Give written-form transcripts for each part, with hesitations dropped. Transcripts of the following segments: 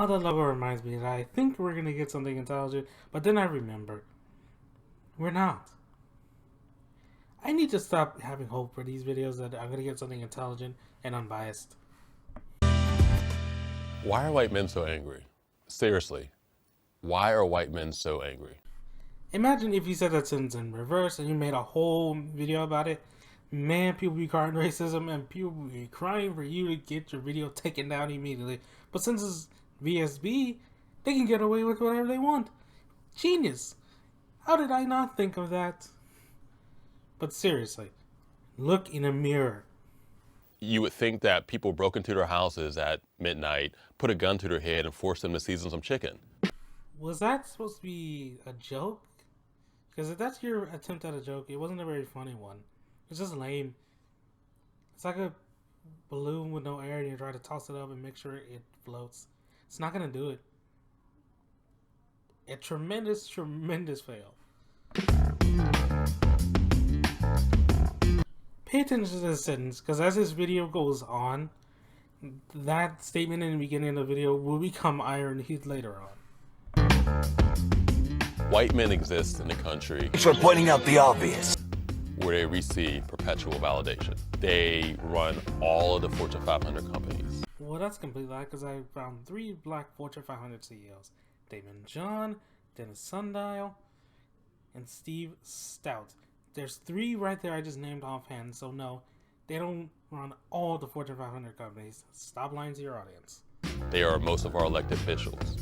Oh, the logo reminds me that I think we're gonna get something intelligent, but then I remember we're not. I need to stop having hope for these videos that I'm gonna get something intelligent and unbiased. Why are white men so angry? Seriously, why are white men so angry? Imagine if you said that sentence in reverse and you made a whole video about it. Man, people be crying racism and people be crying for you to get your video taken down immediately. But since it's VSB, they can get away with whatever they want. Genius. How did I not think of that? But seriously, look in a mirror. You would think that people broke into their houses at midnight, put a gun to their head, and forced them to season some chicken. Was that supposed to be a joke? Because if that's your attempt at a joke, it wasn't a very funny one. It's just lame. It's like a balloon with no air and you try to toss it up and make sure it floats. It's not going to do it. A tremendous, tremendous fail. Pay attention to this sentence, because as this video goes on, that statement in the beginning of the video will become iron later on. White men exist in the country for pointing out the obvious, where they receive perpetual validation. They run all of the Fortune 500 companies. Well, that's complete lie, because I found 3 black Fortune 500 CEOs. Damon John, Dennis Sundial, and Steve Stout. There's 3 right there I just named offhand, so no, they don't run all the Fortune 500 companies. Stop lying to your audience. They are most of our elected officials.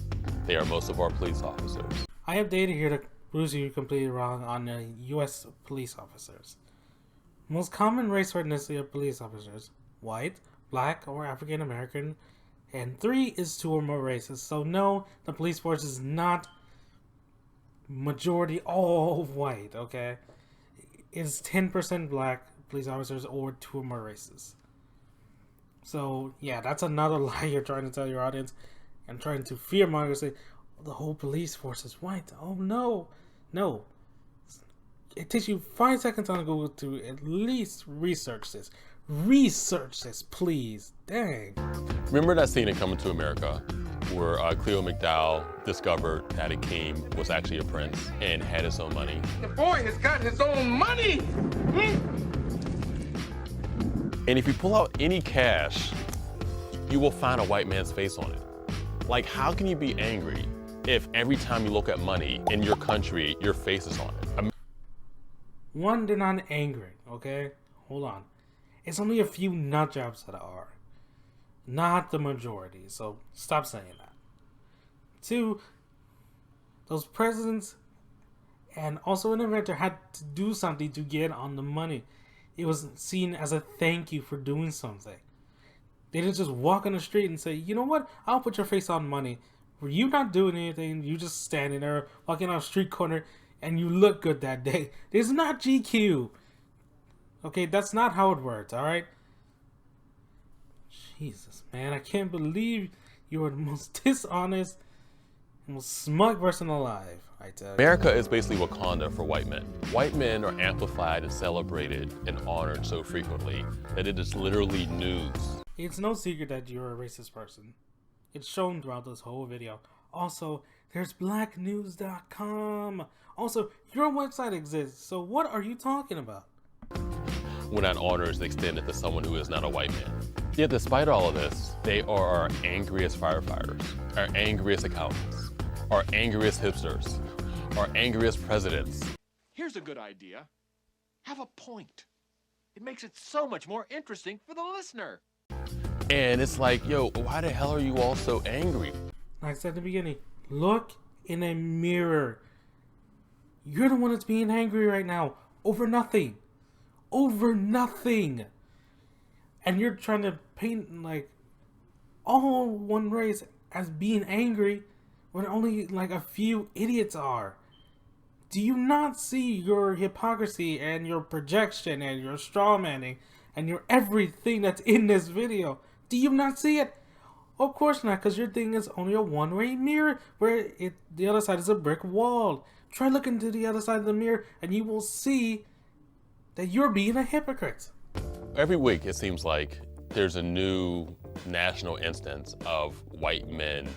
They are most of our police officers. I have data here to prove you completely wrong on the U.S. police officers. Most common race or ethnicity of police officers: white, black, or African American, and 3 is 2 or more races. So no, the police force is not majority all white, okay? It's 10% black police officers or 2 or more races. So yeah, that's another lie you're trying to tell your audience and trying to fearmonger, say the whole police force is white. Oh no, no. It takes you 5 seconds on Google to at least research this. Research this, please. Dang. Remember that scene in Coming to America where Cleo McDowell discovered that Akeem was actually a prince and had his own money? The boy has got his own money! And if you pull out any cash, you will find a white man's face on it. Like, how can you be angry if every time you look at money in your country, your face is on it? One, they're not angry, okay? Hold on. It's only a few nut jobs that are. Not the majority, so stop saying that. 2, those presidents and also an inventor had to do something to get on the money. It was seen as a thank you for doing something. They didn't just walk on the street and say, you know what, I'll put your face on money. Were you not doing anything, you just standing there, walking on a street corner, and you look good that day. This is not GQ. Okay, that's not how it works, alright? Jesus, man, I can't believe you are the most dishonest and most smug person alive, I tell you. America is basically Wakanda for white men. White men are amplified and celebrated and honored so frequently that it is literally news. It's no secret that you're a racist person. It's shown throughout this whole video. Also, there's blacknews.com. Also, your website exists, so what are you talking about? When that honor is extended to someone who is not a white man. Yet despite all of this, they are our angriest firefighters, our angriest accountants, our angriest hipsters, our angriest presidents. Here's a good idea. Have a point. It makes it so much more interesting for the listener. And it's like, yo, why the hell are you all so angry? Like I said at the beginning, look in a mirror. You're the one that's being angry right now over nothing. Over nothing. And you're trying to paint like all one race as being angry when only like a few idiots are. Do you not see your hypocrisy and your projection and your strawmanning and your everything that's in this video? Do you not see it? Of course not, because your thing is only a one-way mirror where the other side is a brick wall. Try looking to the other side of the mirror and you will see that you're being a hypocrite. Every week it seems like there's a new national instance of white men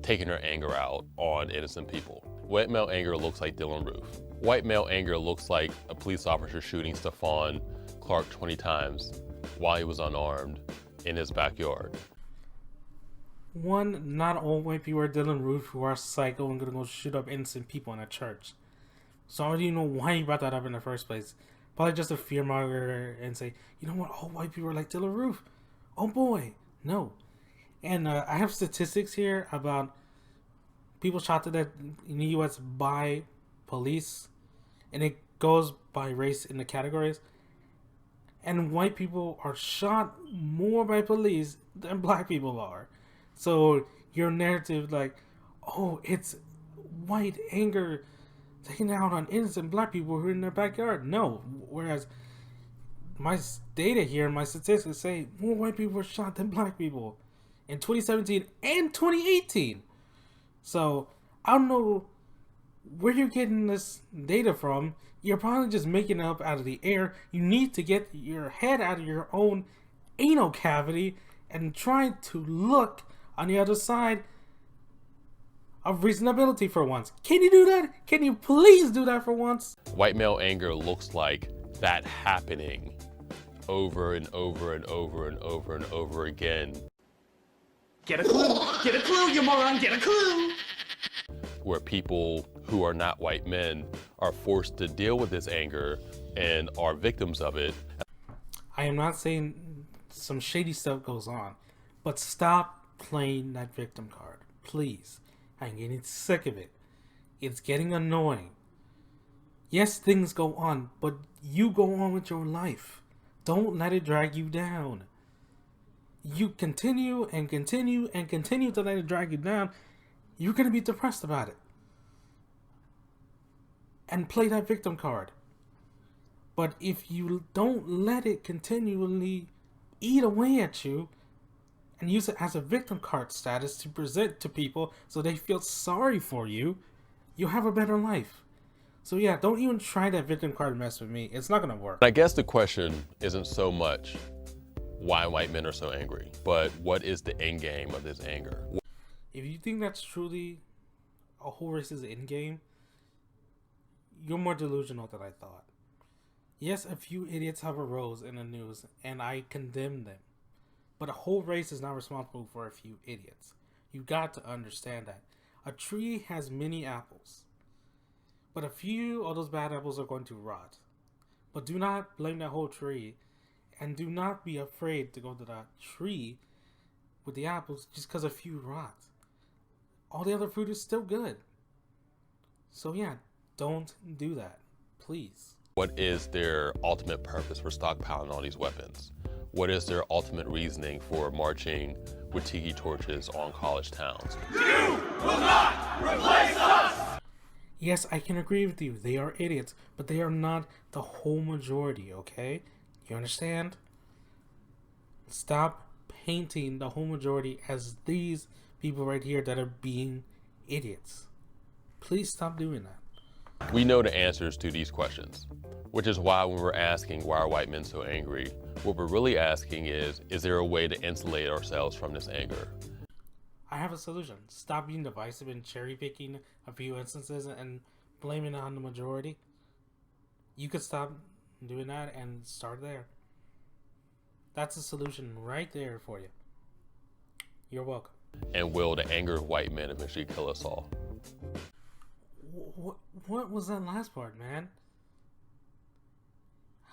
taking their anger out on innocent people. White male anger looks like Dylan Roof. White male anger looks like a police officer shooting Stephon Clark 20 times while he was unarmed in his backyard. One, not all white people are Dylan Roof who are psycho and gonna go shoot up innocent people in a church. So I don't even know why you brought that up in the first place. Probably just a fearmonger and say, you know what, all white people are like Dylan Roof. Oh boy, no. And I have statistics here about people shot to death in the U.S. by police, and it goes by race in the categories. And white people are shot more by police than black people are. So your narrative, like, oh, it's white anger taking out on innocent black people who are in their backyard. No, whereas my data here, my statistics say more white people were shot than black people in 2017 and 2018. So I don't know where you're getting this data from. You're probably just making it up out of the air. You need to get your head out of your own anal cavity and try to look on the other side of reasonability for once. Can you do that? Can you please do that for once? White male anger looks like that happening over and over and over and over and over again. Get a clue! Get a clue, you moron! Get a clue! Where people who are not white men are forced to deal with this anger and are victims of it. I am not saying some shady stuff goes on, but stop playing that victim card, please. I'm getting sick of it. It's getting annoying. Yes, things go on, but you go on with your life. Don't let it drag you down. You continue and continue and continue to let it drag you down, you're going to be depressed about it. And play that victim card. But if you don't let it continually eat away at you and use it as a victim card status to present to people so they feel sorry for you, you'll have a better life. So yeah, don't even try that victim card mess with me. It's not going to work. I guess the question isn't so much why white men are so angry, but what is the end game of this anger? If you think that's truly a whole race's end game, you're more delusional than I thought. Yes, a few idiots have arose in the news, and I condemn them. But a whole race is not responsible for a few idiots. You got to understand that. A tree has many apples, but a few of those bad apples are going to rot. But do not blame that whole tree, and do not be afraid to go to that tree with the apples just because a few rot. All the other fruit is still good. So yeah, don't do that, please. What is their ultimate purpose for stockpiling all these weapons? What is their ultimate reasoning for marching with tiki torches on college towns? You will not replace us! Yes, I can agree with you. They are idiots, but they are not the whole majority, okay? You understand? Stop painting the whole majority as these people right here that are being idiots. Please stop doing that. We know the answers to these questions, which is why when we're asking why are white men so angry, what we're really asking is there a way to insulate ourselves from this anger? I have a solution. Stop being divisive and cherry picking a few instances and blaming it on the majority. You could stop doing that and start there. That's a solution right there for you. You're welcome. And will the anger of white men eventually kill us all? What was that last part, man?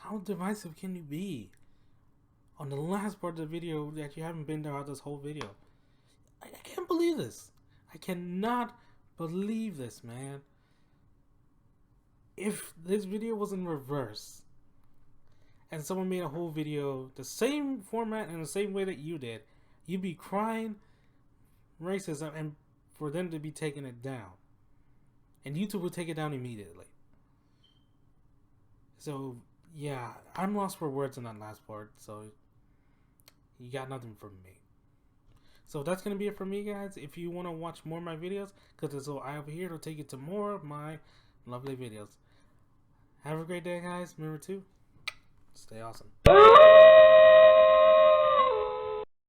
How divisive can you be? On the last part of the video that you haven't been throughout this whole video. I can't believe this. I cannot believe this, man. If this video was in reverse and someone made a whole video the same format and the same way that you did, you'd be crying racism and for them to be taking it down. And YouTube would take it down immediately. So, yeah, I'm lost for words in that last part, so you got nothing from me. So that's going to be it for me, guys. If you want to watch more of my videos, because I over here to take you to more of my lovely videos. Have a great day, guys. Remember to stay awesome.